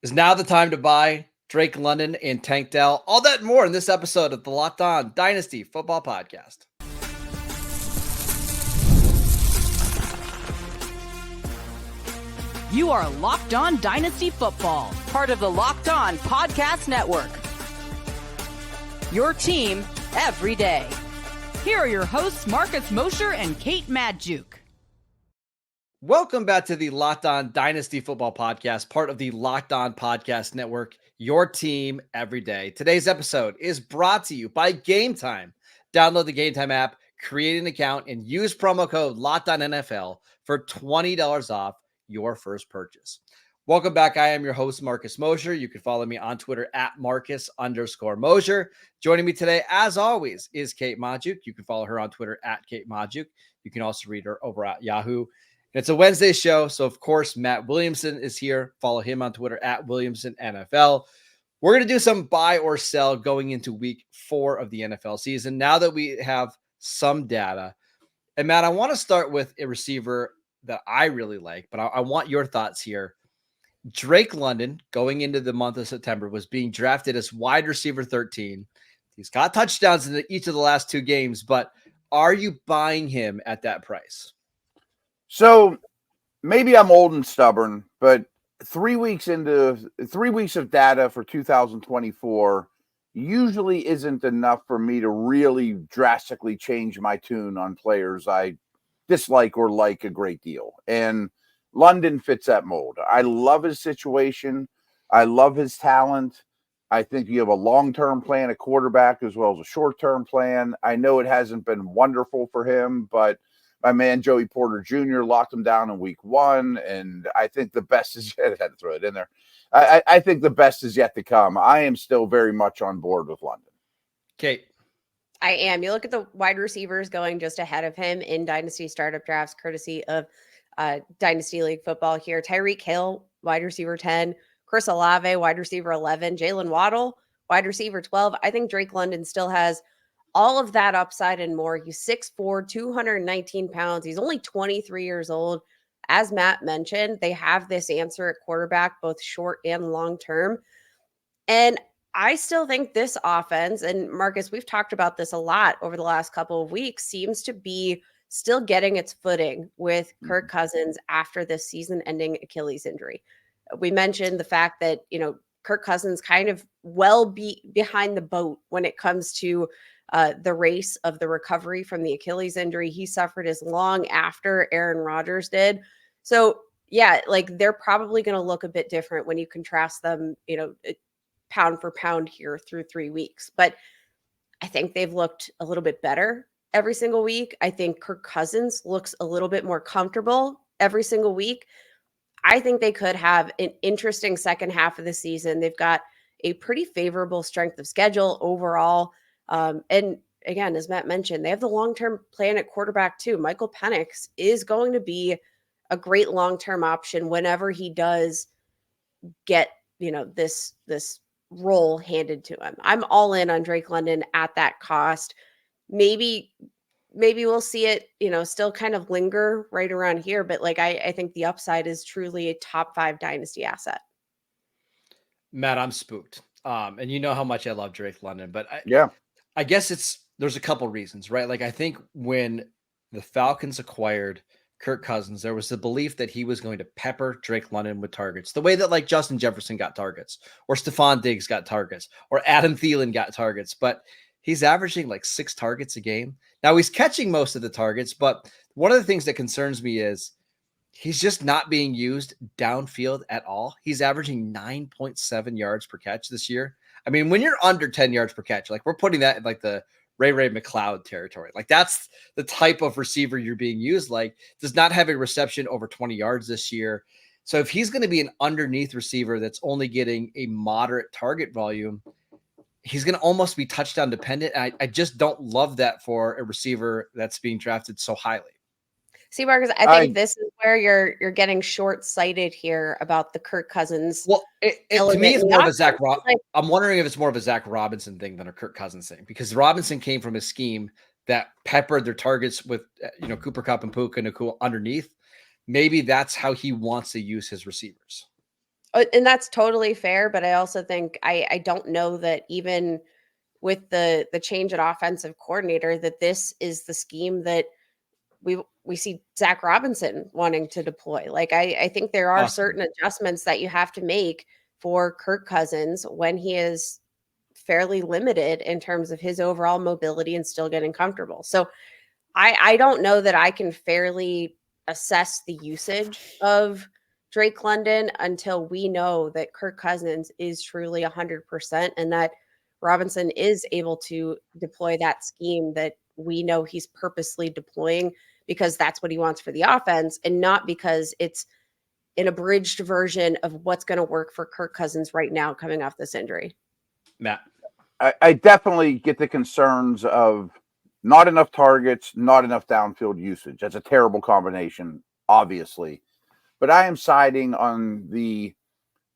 Is now the time to buy Drake London and Tank Dell. All that and more in this episode of the Locked On Dynasty Football Podcast. You are Locked On Dynasty Football, part of the Locked On Podcast Network. Your team every day. Here are your hosts, Marcus Mosher and Kate Madjuk. Welcome back to the Locked On Dynasty Football Podcast, part of the Locked On Podcast Network, your team every day. Today's episode is brought to you by Game Time. Download the Game Time app, create an account, and use promo code LOCKEDONNFL for $20 off your first purchase. Welcome back. I am your host, Marcus Mosher. You can follow me on Twitter at Marcus_Mosher. Joining me today, as always, is Kate Madjuk. You can follow her on Twitter at Kate Madjuk. You can also read her over at Yahoo. It's a Wednesday show, so of course, Matt Williamson is here. Follow him on Twitter at WilliamsonNFL. We're going to do some buy or sell going into week 4 of the NFL season now that we have some data. And Matt, I want to start with a receiver that I really like, but I want your thoughts here. Drake London, going into the month of September, was being drafted as wide receiver 13. He's got touchdowns in each of the last 2 games, but are you buying him at that price? So maybe I'm old and stubborn, but 3 weeks of data for 2024 usually isn't enough for me to really drastically change my tune on players I dislike or like a great deal. And London fits that mold. I love his situation. I love his talent. I think you have a long-term plan at quarterback as well as a short-term plan. I know it hasn't been wonderful for him, but my man Joey Porter Jr. locked him down in week 1, and I think the best is yet. I had to throw it in there. I think the best is yet to come. I am still very much on board with London. Kate. I am. You look at the wide receivers going just ahead of him in Dynasty startup drafts, courtesy of Dynasty League football here. Tyreek Hill, wide receiver 10. Chris Olave, wide receiver 11. Jalen Waddle, wide receiver 12. I think Drake London still has all of that upside and more. He's 6'4", 219 pounds. He's only 23 years old. As Matt mentioned, they have this answer at quarterback, both short and long term. And I still think this offense, and Marcus, we've talked about this a lot over the last couple of weeks, seems to be still getting its footing with Kirk Cousins after this season-ending Achilles injury. We mentioned the fact that, Kirk Cousins kind of behind the boat when it comes to the race of the recovery from the Achilles injury he suffered as long after Aaron Rodgers did. So, yeah, they're probably going to look a bit different when you contrast them, pound for pound here through 3 weeks. But I think they've looked a little bit better every single week. I think Kirk Cousins looks a little bit more comfortable every single week. I think they could have an interesting second half of the season. They've got a pretty favorable strength of schedule overall. And again, as Matt mentioned, they have the long-term plan at quarterback too. Michael Penix is going to be a great long-term option whenever he does get, this role handed to him. I'm all in on Drake London at that cost. Maybe we'll see it, still kind of linger right around here. But I think the upside is truly a top 5 dynasty asset. Matt, I'm spooked. And you know how much I love Drake London, but I guess there's a couple reasons, right? I think when the Falcons acquired Kirk Cousins, there was the belief that he was going to pepper Drake London with targets, the way that Justin Jefferson got targets, or Stephon Diggs got targets, or Adam Thielen got targets. But he's averaging 6 targets a game. Now he's catching most of the targets, but one of the things that concerns me is he's just not being used downfield at all. He's averaging 9.7 yards per catch this year. I mean, when you're under 10 yards per catch, we're putting that in the Ray McLeod territory. That's the type of receiver you're being used. Does not have a reception over 20 yards this year. So if he's going to be an underneath receiver that's only getting a moderate target volume, he's going to almost be touchdown dependent. I just don't love that for a receiver that's being drafted so highly. See, Marcus, I think this is where you're getting short-sighted here about the Kirk Cousins. Well, to me, it's more of a Zach. I'm wondering if it's more of a Zach Robinson thing than a Kirk Cousins thing, because Robinson came from a scheme that peppered their targets with Cooper Kupp and Puka Nacua underneath. Maybe that's how he wants to use his receivers. And that's totally fair. But I also think I don't know that even with the change at offensive coordinator, that this is the scheme that we see Zach Robinson wanting to deploy. Like I think there are Awesome. certain adjustments that you have to make for Kirk Cousins when he is fairly limited in terms of his overall mobility and still getting comfortable. So I don't know that I can fairly assess the usage of Drake London until we know that Kirk Cousins is truly 100% and that Robinson is able to deploy that scheme that we know he's purposely deploying because that's what he wants for the offense and not because it's an abridged version of what's going to work for Kirk Cousins right now coming off this injury. Matt. I definitely get the concerns of not enough targets, not enough downfield usage. That's a terrible combination, obviously. But I am siding on the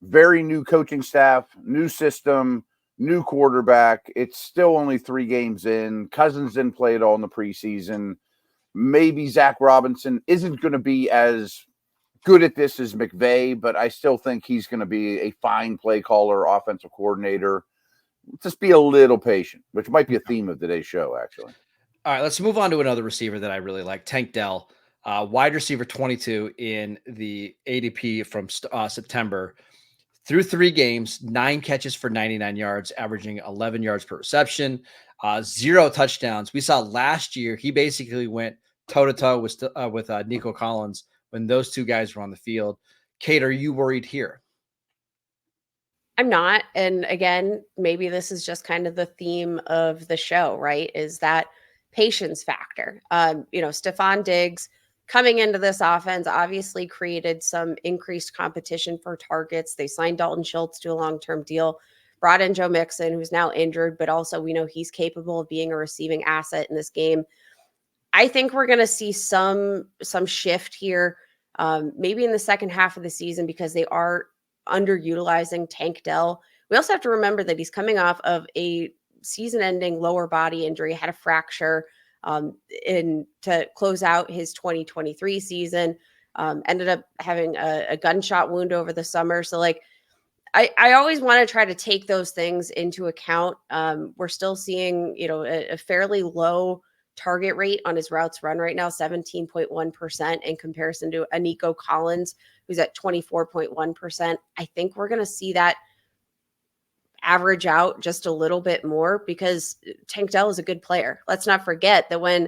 very new coaching staff, new system, new quarterback. It's still only 3 games in. Cousins didn't play at all in the preseason. Maybe Zach Robinson isn't going to be as good at this as McVay, but I still think he's going to be a fine play caller, offensive coordinator. Just be a little patient, which might be a theme of today's show, actually. All right, let's move on to another receiver that I really like, Tank Dell, wide receiver 22 in the ADP from September. Through 3 games, 9 catches for 99 yards, averaging 11 yards per reception, 0 touchdowns. We saw last year he basically went toe-to-toe with Nico Collins when those 2 guys were on the field. Kate, are you worried here? I'm not. And again, maybe this is just kind of the theme of the show, right? Is that patience factor. Stephon Diggs coming into this offense obviously created some increased competition for targets. They signed Dalton Schultz to a long-term deal, brought in Joe Mixon, who's now injured, but also we know he's capable of being a receiving asset in this game. I think we're going to see some shift here, maybe in the second half of the season because they are underutilizing Tank Dell. We also have to remember that he's coming off of a season-ending lower body injury, had a fracture to close out his 2023 season, ended up having a gunshot wound over the summer. So I always want to try to take those things into account. We're still seeing, a fairly low target rate on his routes run right now, 17.1% in comparison to a Nico Collins, who's at 24.1%. I think we're going to see that average out just a little bit more because Tank Dell is a good player. Let's not forget that when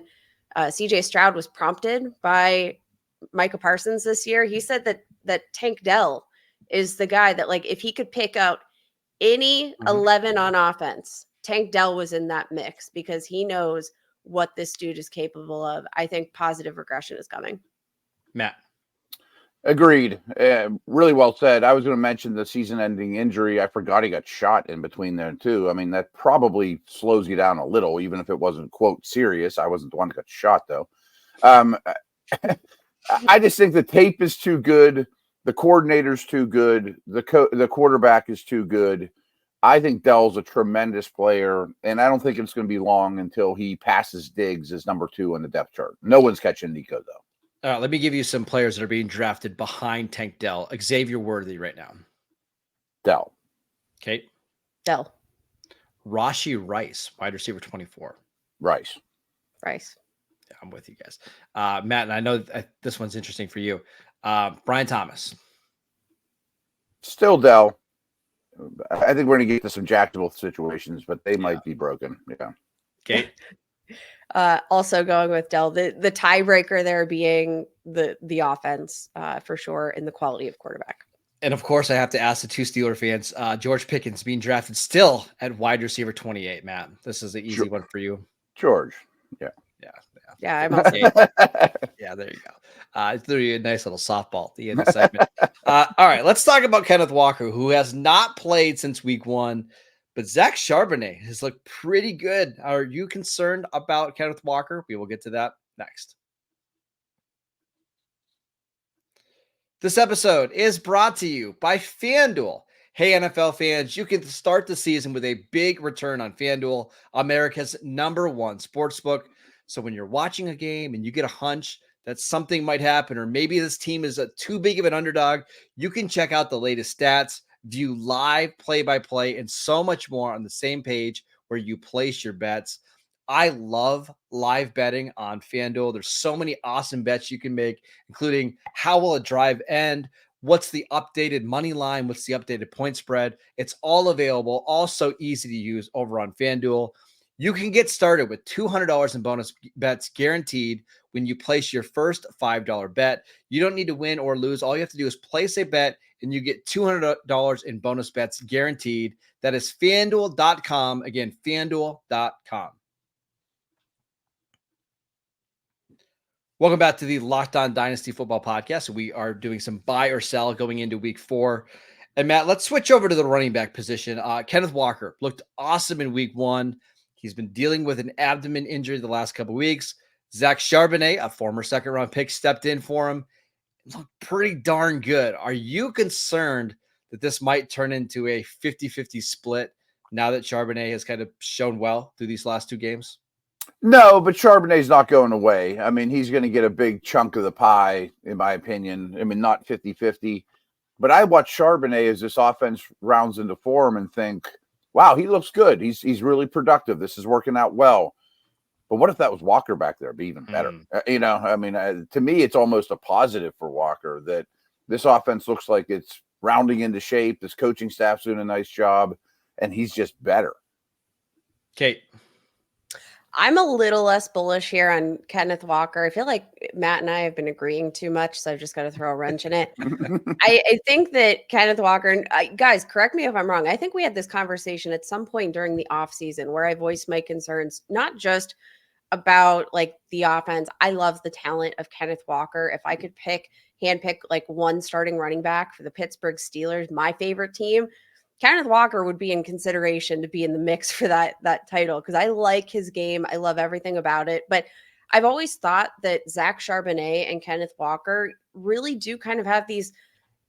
CJ Stroud was prompted by Micah Parsons this year, he said that Tank Dell is the guy that, if he could pick out any 11 on offense, Tank Dell was in that mix because he knows what this dude is capable of. I think positive regression is coming. Matt. Agreed. Really well said. I was going to mention the season-ending injury. I forgot he got shot in between there, too. I mean, that probably slows you down a little, even if it wasn't, quote, serious. I wasn't the one that got shot, though. I just think the tape is too good. The coordinator's too good. The quarterback is too good. I think Dell's a tremendous player, and I don't think it's going to be long until he passes Diggs as number 2 on the depth chart. No one's catching Nico, though. Let me give you some players that are being drafted behind Tank Dell. Xavier Worthy right now. Dell. Kate. Dell. Rashee Rice, wide receiver 24. Rice. Yeah, I'm with you guys. Matt, and I know this one's interesting for you. Brian Thomas. Still Dell. I think we're going to get to some jackable situations, but they might be broken. Yeah. Kate. Also going with Dell, the tiebreaker there being the offense for sure, and the quality of quarterback. And of course, I have to ask the 2 Steeler fans, George Pickens being drafted still at wide receiver 28. Matt, this is an easy one for you. George. Yeah, I'm also. Yeah, there you go. It's literally a nice little softball at the end of the segment. All right, let's talk about Kenneth Walker, who has not played since week 1. But Zach Charbonnet has looked pretty good. Are you concerned about Kenneth Walker? We will get to that next. This episode is brought to you by FanDuel. Hey, NFL fans, you can start the season with a big return on FanDuel, America's #1 sportsbook. So when you're watching a game and you get a hunch that something might happen, or maybe this team is too big of an underdog, you can check out the latest stats, view live play-by-play, and so much more on the same page where you place your bets. I love live betting on FanDuel. There's so many awesome bets you can make, including how will a drive end, what's the updated money line, what's the updated point spread. It's all available, also easy to use over on FanDuel. You can get started with $200 in bonus bets guaranteed when you place your first $5 bet. You don't need to win or lose. All you have to do is place a bet and you get $200 in bonus bets guaranteed. That is FanDuel.com. Again, FanDuel.com. Welcome back to the Locked On Dynasty Football Podcast. We are doing some buy or sell going into week 4. And Matt, let's switch over to the running back position. Kenneth Walker looked awesome in week 1. He's been dealing with an abdomen injury the last couple of weeks. Zach Charbonnet, a former second-round pick, stepped in for him. It looked pretty darn good. Are you concerned that this might turn into a 50-50 split now that Charbonnet has kind of shown well through these last 2 games? No, but Charbonnet's not going away. I mean, he's going to get a big chunk of the pie, in my opinion. I mean, not 50-50. But I watch Charbonnet as this offense rounds into form and think, wow, he looks good. He's really productive. This is working out well. But what if that was Walker back there? It'd be even better. I mean, to me, it's almost a positive for Walker that this offense looks like it's rounding into shape. This coaching staff's doing a nice job, and he's just better. Kate. I'm a little less bullish here on Kenneth Walker. I feel like Matt and I have been agreeing too much, so I've just got to throw a wrench in it. I think that Kenneth Walker, and guys, correct me if I'm wrong. I think we had this conversation at some point during the offseason where I voiced my concerns, not just about like the offense. I love the talent of Kenneth Walker. If I could handpick like one starting running back for the Pittsburgh Steelers, my favorite team, Kenneth Walker would be in consideration to be in the mix for that title because I like his game. I love everything about it. But I've always thought that Zach Charbonnet and Kenneth Walker really do kind of have these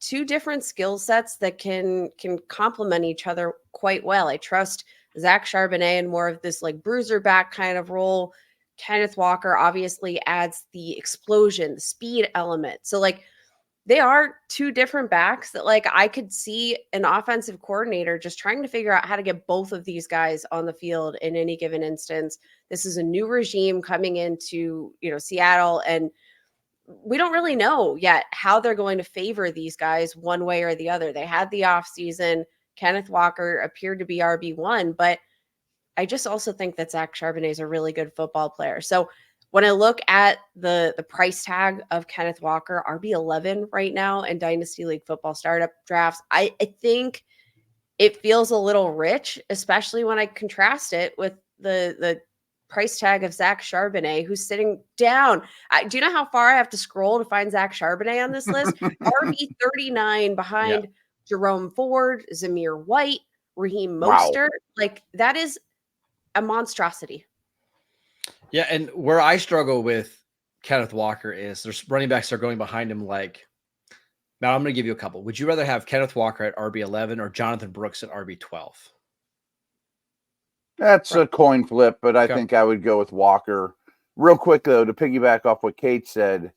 2 different skill sets that can complement each other quite well. I trust Zach Charbonnet in more of this like bruiser back kind of role. Kenneth Walker obviously adds the explosion, the speed element. So like, they are 2 different backs that like I could see an offensive coordinator just trying to figure out how to get both of these guys on the field in any given instance. This is a new regime coming into, Seattle, and we don't really know yet how they're going to favor these guys one way or the other. They had the offseason. Kenneth Walker appeared to be RB1, but I just also think that Zach Charbonnet is a really good football player. So when I look at the price tag of Kenneth Walker, RB11 right now in Dynasty League football startup drafts, I think it feels a little rich, especially when I contrast it with the price tag of Zach Charbonnet, who's sitting down. Do you know how far I have to scroll to find Zach Charbonnet on this list? RB39 behind Jerome Ford, Zamir White, Raheem Mostert. Like, that is a monstrosity. Yeah, and where I struggle with Kenneth Walker is there's running backs are going behind him like, now I'm going to give you a couple. Would you rather have Kenneth Walker at RB11 or Jonathan Brooks at RB12? That's a coin flip, but I think I would go with Walker. Real quick, though, to piggyback off what Kate said,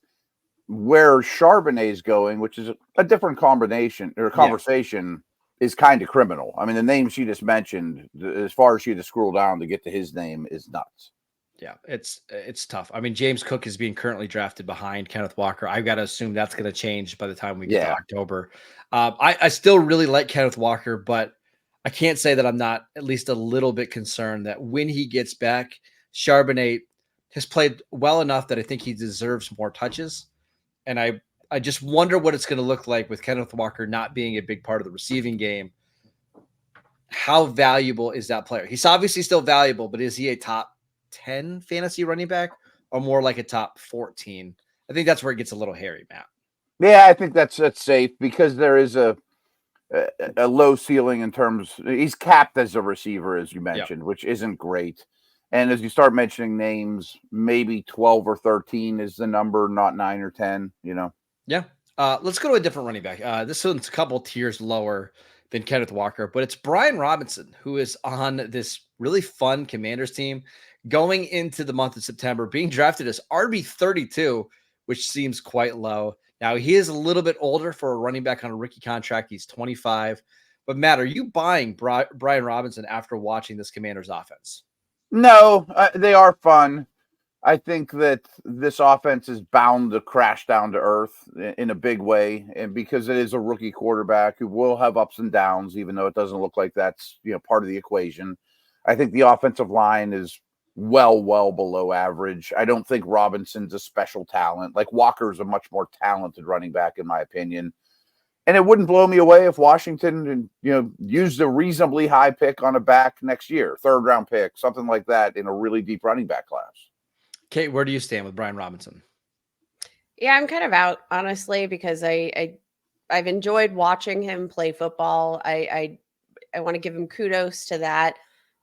where Charbonnet is going, which is a different combination or conversation, is kind of criminal. I mean, the name she just mentioned, as far as she had to scroll down to get to his name, is nuts. Yeah, it's tough. I mean, James Cook is being currently drafted behind Kenneth Walker. I've got to assume that's going to change by the time we get to October. I still really like Kenneth Walker, but I can't say that I'm not at least a little bit concerned that when he gets back, Charbonnet has played well enough that I think he deserves more touches. And I just wonder what it's going to look like with Kenneth Walker not being a big part of the receiving game. How valuable is that player? He's obviously still valuable, but is he a top 10 fantasy running back or more like a top 14? I think that's where it gets a little hairy, Matt. Yeah, I think that's safe because there is a low ceiling in terms. He's capped as a receiver, as you mentioned, which isn't great. And as you start mentioning names, maybe 12 or 13 is the number, not 9 or 10, Yeah. Let's go to a different running back. This one's a couple tiers lower than Kenneth Walker, but it's Brian Robinson, who is on this really fun Commanders team going into the month of September, being drafted as RB32 which seems quite low. Now, he is a little bit older for a running back on a rookie contract. He's 25. But Matt, are you buying Brian Robinson after watching this Commanders offense? No, they are fun. I think that this offense is bound to crash down to earth in a big way, and because it is a rookie quarterback who will have ups and downs, even though it doesn't look like that's part of the equation. I think the offensive line is well below average. I don't think Robinson's a special talent. Like Walker's a much more talented running back, in my opinion. And it wouldn't blow me away if Washington, used a reasonably high pick on a back next year, 3rd round pick, something like that, in a really deep running back class. Kate, where do you stand with Brian Robinson? Yeah, I'm kind of out, honestly, because I've enjoyed watching him play football. I want to give him kudos to that.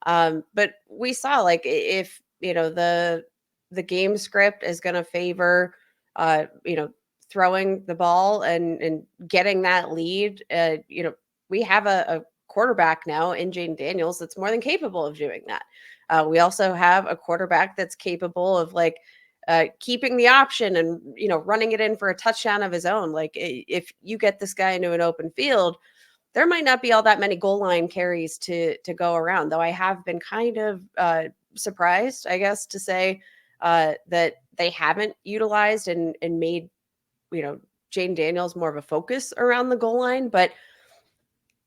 But we saw, like, if the game script is going to favor throwing the ball and getting that lead, we have a quarterback now in Jaden Daniels that's more than capable of doing that. We also have a quarterback that's capable of keeping the option and running it in for a touchdown of his own. Like, if you get this guy into an open field, there might not be all that many goal line carries to go around, though I have been kind of surprised, I guess, to say that they haven't utilized and made Jaden Daniels more of a focus around the goal line. But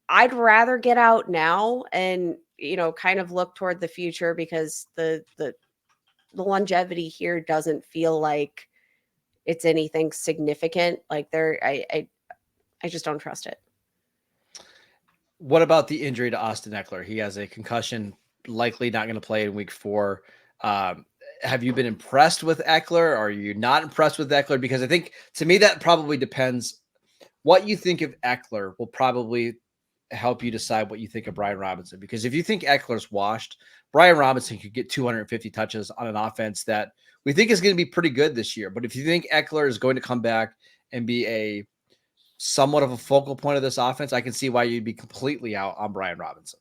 I'd rather get out now and kind of look toward the future, because the longevity here doesn't feel like it's anything significant. Like, I just don't trust it. What about the injury to Austin Eckler? He has a concussion, likely not going to play in week 4. Have you been impressed with Eckler? Are you not impressed with Eckler? Because I think, to me, that probably depends. What you think of Eckler will probably help you decide what you think of Brian Robinson. Because if you think Eckler's washed, Brian Robinson could get 250 touches on an offense that we think is going to be pretty good this year. But if you think Eckler is going to come back and be a somewhat of a focal point of this offense, I can see why you'd be completely out on Brian Robinson.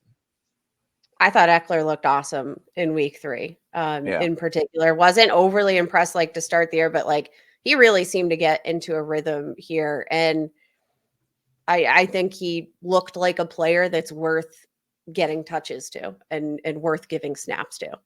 I thought Eckler looked awesome in week 3. In particular, wasn't overly impressed to start the year, but he really seemed to get into a rhythm here. And I think he looked like a player that's worth getting touches to and worth giving snaps to.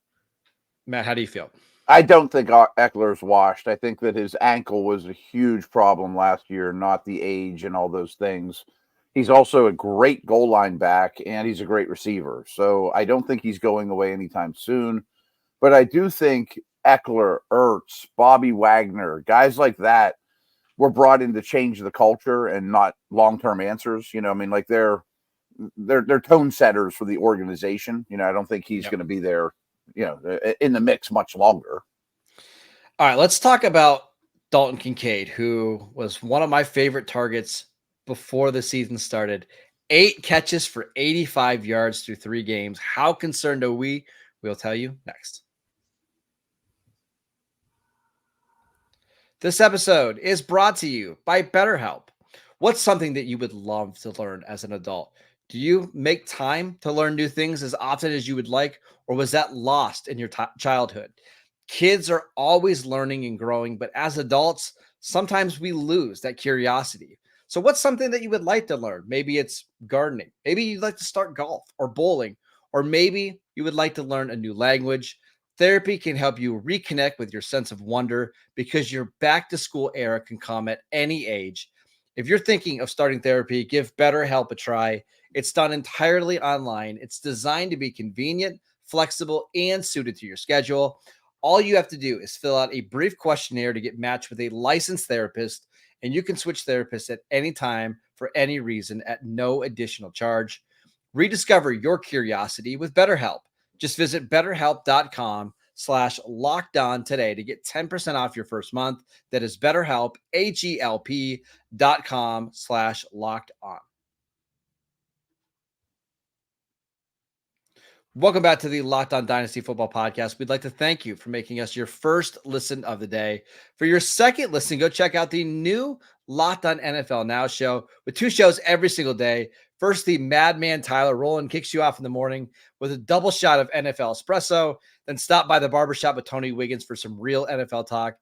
Matt, how do you feel? I don't think Eckler's washed. I think that his ankle was a huge problem last year, not the age and all those things. He's also a great goal line back, and he's a great receiver. So I don't think he's going away anytime soon. But I do think Eckler, Ertz, Bobby Wagner, guys like that were brought in to change the culture and not long-term answers. They're tone setters for the organization. I don't think he's going to be there, in the mix much longer. All right, let's talk about Dalton Kincaid, who was one of my favorite targets before the season started. 8 catches for 85 yards through 3 games. How concerned are we? We'll tell you next. This episode is brought to you by BetterHelp. What's something that you would love to learn as an adult? Do you make time to learn new things as often as you would like, or was that lost in your childhood? Kids are always learning and growing, but as adults, sometimes we lose that curiosity. So what's something that you would like to learn? Maybe it's gardening. Maybe you'd like to start golf or bowling, or maybe you would like to learn a new language. Therapy can help you reconnect with your sense of wonder, because your back to school era can come at any age. If you're thinking of starting therapy, give BetterHelp a try. It's done entirely online. It's designed to be convenient, flexible, and suited to your schedule. All you have to do is fill out a brief questionnaire to get matched with a licensed therapist, and you can switch therapists at any time for any reason at no additional charge. Rediscover your curiosity with BetterHelp. Just visit BetterHelp.com/lockedon today to get 10% off your first month. That is BetterHelp, HELP.com/lockedon. Welcome back to the Locked On Dynasty Football Podcast. We'd like to thank you for making us your first listen of the day. For your second listen, go check out the new Locked On NFL Now show with 2 shows every single day. First, the Madman Tyler Rowland kicks you off in the morning with a double shot of NFL espresso. Then stop by the barbershop with Tony Wiggins for some real NFL talk.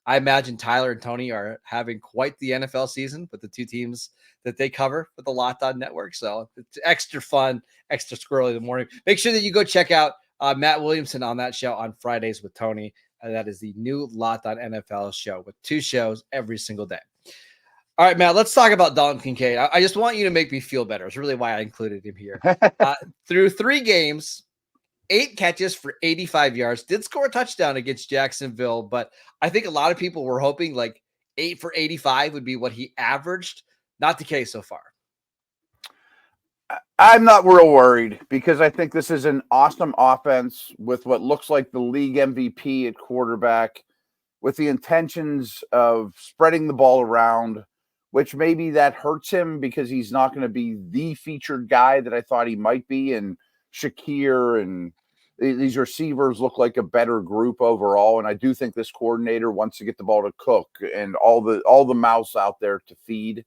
I imagine Tyler and Tony are having quite the NFL season with the two teams that they cover for the Locked On Network. So it's extra fun, extra squirrely in the morning. Make sure that you go check out Matt Williamson on that show on Fridays with Tony. That is the new Locked On NFL show with 2 shows every single day. All right, Matt, let's talk about Dalton Kincaid. I just want you to make me feel better. It's really why I included him here. Through 3 games, 8 catches for 85 yards, did score a touchdown against Jacksonville, but I think a lot of people were hoping like 8 for 85 would be what he averaged. Not the case so far. I'm not real worried because I think this is an awesome offense with what looks like the league MVP at quarterback, with the intentions of spreading the ball around, which maybe that hurts him because he's not going to be the featured guy that I thought he might be. And Shakir and these receivers look like a better group overall. And I do think this coordinator wants to get the ball to Cook and all the mouths out there to feed.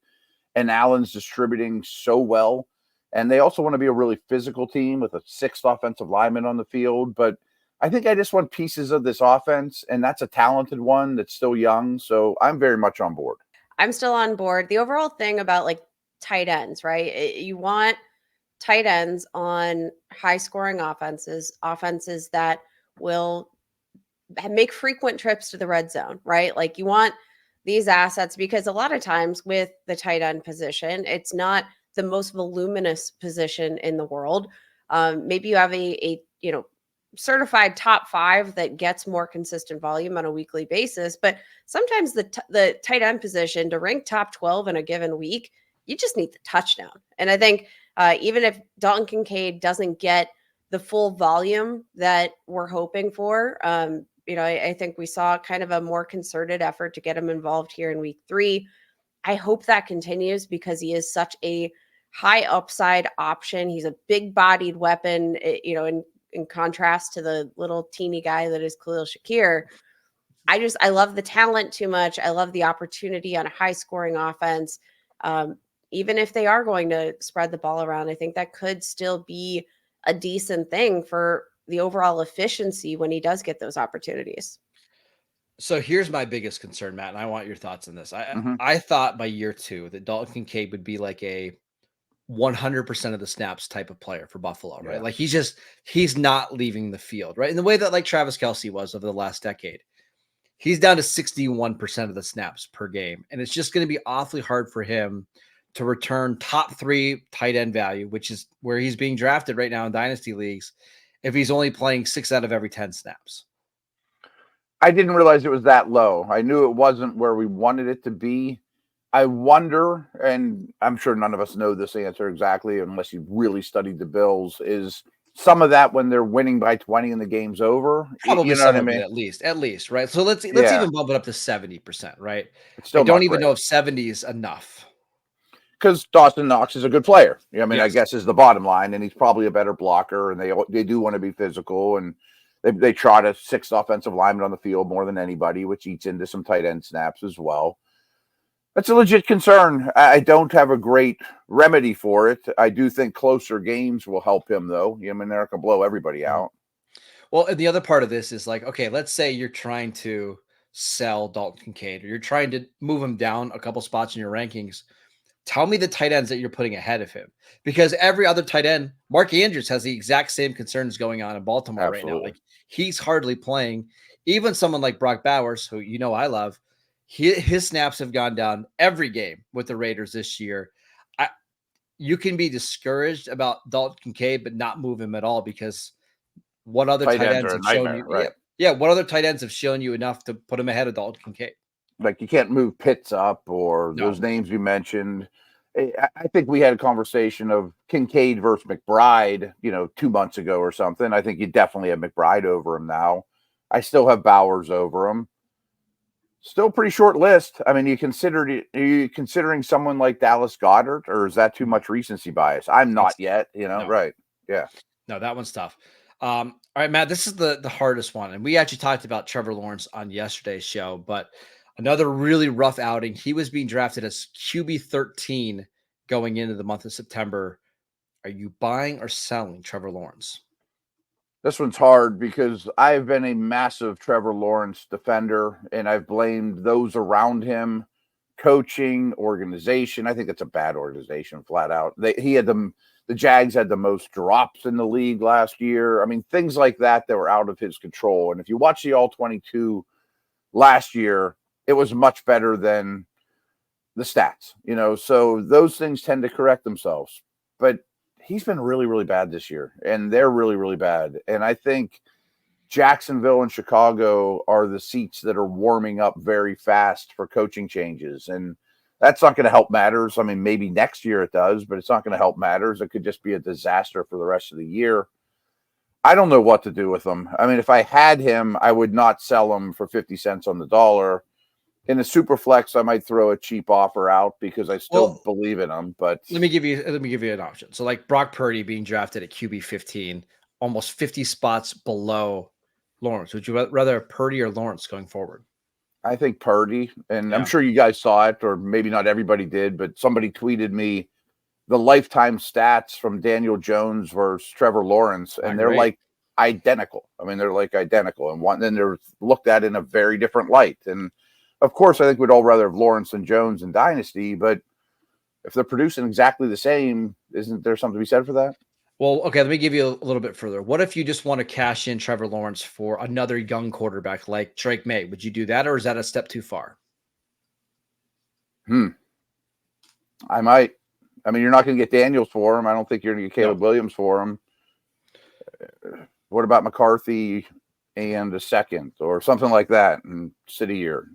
And Allen's distributing so well. And they also want to be a really physical team with a 6th offensive lineman on the field. But I think I just want pieces of this offense, and that's a talented one that's still young. So I'm very much on board. I'm still on board. The overall thing about like tight ends, right? You want tight ends on high scoring offenses that will make frequent trips to the red zone, right? Like you want these assets because a lot of times with the tight end position, it's not the most voluminous position in the world. Maybe you have a certified top 5 that gets more consistent volume on a weekly basis, but sometimes the tight end position to rank top 12 in a given week, you just need the touchdown. And I think even if Dalton Kincaid doesn't get the full volume that we're hoping for, I think we saw kind of a more concerted effort to get him involved here in week 3. I hope that continues because he is such a high upside option. He's a big bodied weapon, in contrast to the little teeny guy that is Khalil Shakir. I love the talent too much. I love the opportunity on a high scoring offense. Even if they are going to spread the ball around, I think that could still be a decent thing for the overall efficiency when he does get those opportunities. So here's my biggest concern, Matt, and I want your thoughts on this. I thought by year 2 that Dalton Kincaid would be like a 100% of the snaps type of player for Buffalo, right? Yeah. Like he's not leaving the field, right? In the way that like Travis Kelce was over the last decade. He's down to 61% of the snaps per game. And it's just going to be awfully hard for him to return top 3 tight end value, which is where he's being drafted right now in dynasty leagues, if he's only playing 6 out of every 10 snaps. I didn't realize it was that low. I knew it wasn't where we wanted it to be. I wonder, and I'm sure none of us know this answer exactly unless you've really studied the Bills, is some of that when they're winning by 20 and the game's over? Probably you know some what I of mean? it at least, right? So let's even bump it up to 70%, right? It's still I don't not even great. know if 70 is enough. Because Dawson Knox is a good player. I mean, Yes. I guess is the bottom line, and he's probably a better blocker, and they do want to be physical, and they trot a 6th offensive lineman on the field more than anybody, which eats into some tight end snaps as well. That's a legit concern. I don't have a great remedy for it. I do think closer games will help him, though. I mean, they're going to blow everybody out. Well, and the other part of this is like, okay, let's say you're trying to sell Dalton Kincaid or you're trying to move him down a couple spots in your rankings. Tell me the tight ends that you're putting ahead of him, because every other tight end, Mark Andrews has the exact same concerns going on in Baltimore right now. Like he's hardly playing. Even someone like Brock Bowers, who I love, his snaps have gone down every game with the Raiders this year. You can be discouraged about Dalton Kincaid, but not move him at all because what other tight ends have shown you? Right? Yeah, what other tight ends have shown you enough to put him ahead of Dalton Kincaid? Like you can't move Pitts up or those names you mentioned. I think we had a conversation of Kincaid versus McBride, 2 months ago or something. I think you definitely have McBride over him now. I still have Bowers over him. Still pretty short list. I mean, are you considering someone like Dallas Goedert, or is that too much recency bias? I'm not yet, No. Right. Yeah. No, that one's tough. All right, Matt, this is the hardest one. And we actually talked about Trevor Lawrence on yesterday's show, but another really rough outing. He was being drafted as QB 13 going into the month of September. Are you buying or selling Trevor Lawrence? This one's hard because I've been a massive Trevor Lawrence defender, and I've blamed those around him, coaching, organization. I think it's a bad organization, flat out. The Jags had the most drops in the league last year. I mean, things like that were out of his control. And if you watch the All-22 last year, it was much better than the stats, so those things tend to correct themselves. But he's been really, really bad this year, and they're really, really bad. And I think Jacksonville and Chicago are the seats that are warming up very fast for coaching changes. And that's not going to help matters. I mean, maybe next year it does, but it's not going to help matters. It could just be a disaster for the rest of the year. I don't know what to do with him. I mean, if I had him, I would not sell him for 50 cents on the dollar. In a super flex, I might throw a cheap offer out because I still believe in him. But let me give you an option. So like Brock Purdy being drafted at QB 15, almost 50 spots below Lawrence. Would you rather have Purdy or Lawrence going forward? I think Purdy, and I'm sure you guys saw it, or maybe not everybody did, but somebody tweeted me the lifetime stats from Daniel Jones versus Trevor Lawrence, and they're like identical. I mean, they're like identical, and then they're looked at in a very different light. And of course, I think we'd all rather have Lawrence and Jones in Dynasty, but if they're producing exactly the same, isn't there something to be said for that? Well, okay, let me give you a little bit further. What if you just want to cash in Trevor Lawrence for another young quarterback like Drake May? Would you do that, or is that a step too far? I might. I mean, you're not going to get Daniels for him. I don't think you're going to get Caleb Williams for him. What about McCarthy and a second or something like that and sit a year?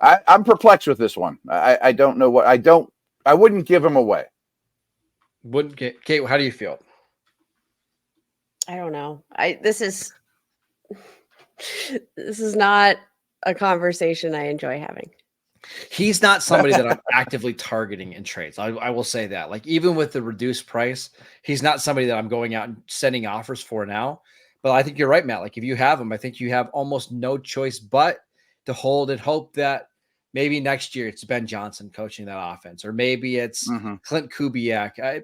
I'm perplexed with this one. I don't know what I wouldn't give him away. Kate, how do you feel? I don't know. This is not a conversation I enjoy having. He's not somebody that I'm actively targeting in trades. I will say that. Like, even with the reduced price, he's not somebody that I'm going out and sending offers for now. But I think you're right, Matt. Like, if you have him, I think you have almost no choice but to hold and hope that maybe next year it's Ben Johnson coaching that offense, or maybe it's Clint Kubiak.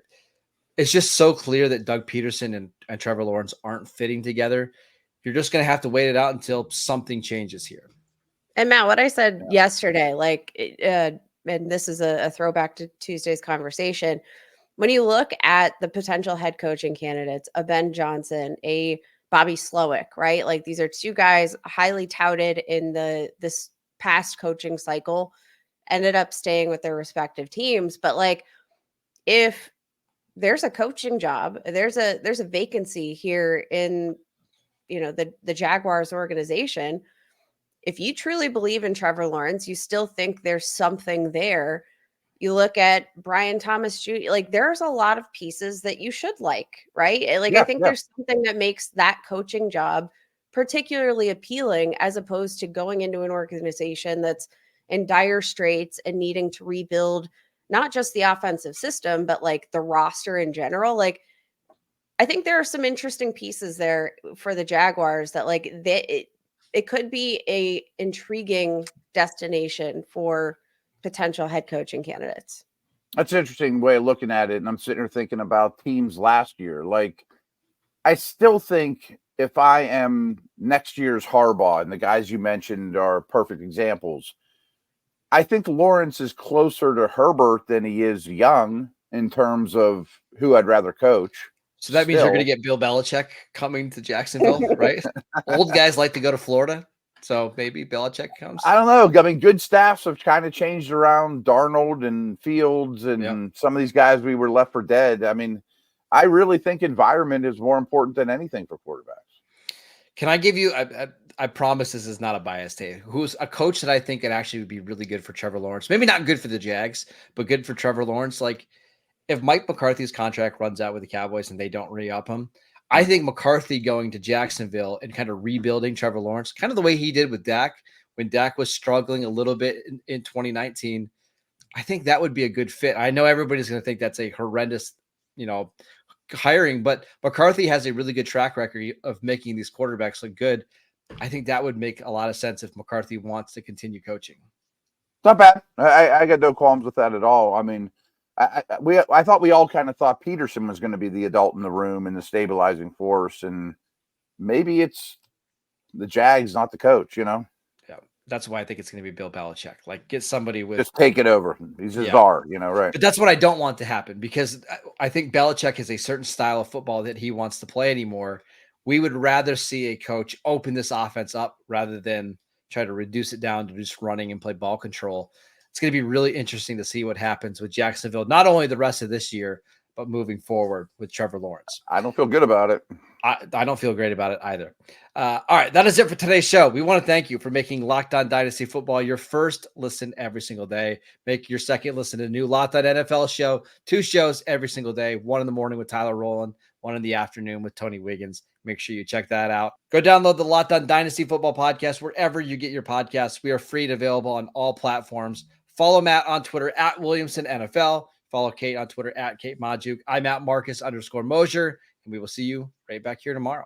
It's just so clear that Doug Peterson and Trevor Lawrence aren't fitting together. You're just going to have to wait it out until something changes here. And Matt, what I said yesterday, and this is a throwback to Tuesday's conversation. When you look at the potential head coaching candidates, a Ben Johnson, a Bobby Slowick, right? Like, these are two guys highly touted in this past coaching cycle, ended up staying with their respective teams. But like, if there's a coaching job, there's a vacancy here in, the Jaguars organization. If you truly believe in Trevor Lawrence, you still think there's something there. You look at Brian Thomas Jr., like, there's a lot of pieces that you should like, right? Like, I think there's something that makes that coaching job particularly appealing, as opposed to going into an organization that's in dire straits and needing to rebuild not just the offensive system, but like the roster in general. Like, I think there are some interesting pieces there for the Jaguars that it could be a intriguing destination for potential head coaching candidates. That's an interesting way of looking at it. And I'm sitting here thinking about teams last year. Like, I still think if I am next year's Harbaugh, and the guys you mentioned are perfect examples, I think Lawrence is closer to Herbert than he is Young in terms of who I'd rather coach. So that means you're going to get Bill Belichick coming to Jacksonville, right? Old guys like to go to Florida, so maybe Belichick comes. I don't know. I mean, good staffs have kind of changed around Darnold and Fields and some of these guys we were left for dead. I mean, I really think environment is more important than anything for quarterbacks. Can I give you I promise this is not a biased take. Who's a coach that I think it actually would be really good for Trevor Lawrence? Maybe not good for the Jags, but good for Trevor Lawrence. Like, if Mike McCarthy's contract runs out with the Cowboys and they don't re-up him, I think McCarthy going to Jacksonville and kind of rebuilding Trevor Lawrence, kind of the way he did with Dak when Dak was struggling a little bit in 2019, I think that would be a good fit. I know everybody's going to think that's a horrendous, hiring, but McCarthy has a really good track record of making these quarterbacks look good. I think that would make a lot of sense if McCarthy wants to continue coaching. Not bad. I got no qualms with that at all. I mean, I thought we all kind of thought Peterson was going to be the adult in the room and the stabilizing force, and maybe it's the Jags, not the coach, Yeah. That's why I think it's going to be Bill Belichick. Like, get somebody with just take it over. He's a Yeah. czar, right? But that's what I don't want to happen, because I think Belichick has a certain style of football that he wants to play anymore. We would rather see a coach open this offense up rather than try to reduce it down to just running and play ball control. It's going to be really interesting to see what happens with Jacksonville, not only the rest of this year, but moving forward with Trevor Lawrence. I don't feel good about it. I don't feel great about it either. All right, that is it for today's show. We want to thank you for making Locked On Dynasty Football your first listen every single day. Make your second listen to the new Locked On NFL show. 2 shows every single day, 1 in the morning with Tyler Rowland, 1 in the afternoon with Tony Wiggins. Make sure you check that out. Go download the Locked On Dynasty Football podcast wherever you get your podcasts. We are free and available on all platforms. Follow Matt on Twitter at Williamson NFL. Follow Kate on Twitter at Kate Majuk. I'm at Marcus _Mosier, and we will see you right back here tomorrow.